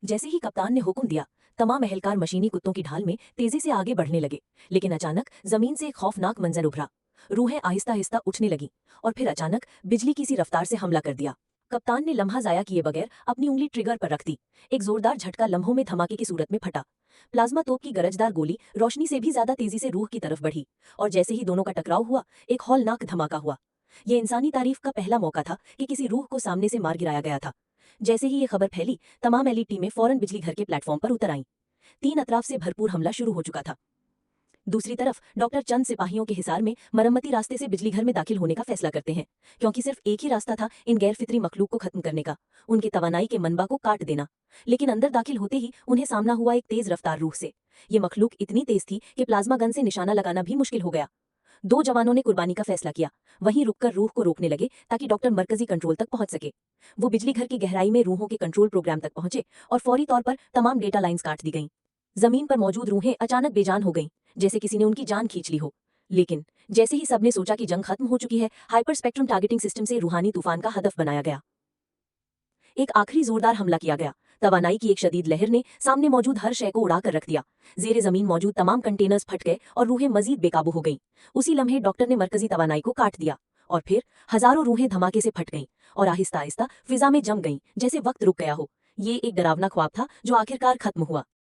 जैसे ही कप्तान ने हुक्म दिया, तमाम एहलकार मशीनी कुत्तों की ढाल में तेजी से आगे बढ़ने लगे। लेकिन अचानक जमीन से एक खौफनाक मंजर उभरा। रूहें आहिस्ता आहिस्ता उठने लगी और फिर अचानक बिजली की सी रफ्तार से हमला कर दिया। कप्तान ने लम्हा जाया किए बगैर अपनी उंगली ट्रिगर पर रख दी। एक जोरदार झटका लम्हों में धमाके की सूरत में फटा। प्लाज्मा तोप की गरजदार गोली रोशनी से भी ज्यादा तेजी से रूह की तरफ बढ़ी और जैसे ही दोनों का टकराव हुआ, एक हौलनाक धमाका हुआ। ये इंसानी तारीफ का पहला मौका था कि किसी रूह को सामने से मार गिराया गया था। जैसे ही ये खबर फैली, तमाम एली टीमें फौरन बिजली घर के प्लेटफॉर्म पर उतर आईं। 3 अतराफ से भरपूर हमला शुरू हो चुका था। दूसरी तरफ डॉक्टर चंद सिपाहियों के हिसार में मरम्मती रास्ते से बिजली घर में दाखिल होने का फैसला करते हैं, क्योंकि सिर्फ एक ही रास्ता था इन गैर फितरी मखलूक को खत्म करने का, उनकी तवानाई के मनबा को काट देना। लेकिन अंदर दाखिल होते ही उन्हें सामना हुआ एक तेज रफ्तार रूह से। ये मखलूक इतनी तेज थी कि प्लाज्मा गन से निशाना लगाना भी मुश्किल हो गया। 2 जवानों ने कुर्बानी का फैसला किया, वहीं रुककर रूह को रोकने लगे ताकि डॉक्टर मरकजी कंट्रोल तक पहुंच सके। वो बिजली घर की गहराई में रूहों के कंट्रोल प्रोग्राम तक पहुंचे और फौरी तौर पर तमाम डेटा लाइंस काट दी गईं। जमीन पर मौजूद रूहें अचानक बेजान हो गईं, जैसे किसी ने उनकी जान खींच ली हो। लेकिन जैसे ही सबने सोचा कि जंग खत्म हो चुकी है, हाइपर स्पेक्ट्रम टारगेटिंग सिस्टम से रूहानी तूफान का हदफ बनाया गया। एक आखिरी जोरदार हमला किया गया। तवानाई की एक शदीद लहर ने सामने मौजूद हर शय को उड़ाकर रख दिया। जेरे जमीन मौजूद तमाम कंटेनर्स फट गए और रूहें मजीद बेकाबू हो गईं। उसी लम्हे डॉक्टर ने मरकजी तवानाई को काट दिया और फिर हजारों रूहें धमाके से फट गईं और आहिस्ता आहिस्ता फिजा में जम गईं, जैसे वक्त रुक गया हो। ये एक डरावना ख्वाब था जो आखिरकार खत्म हुआ।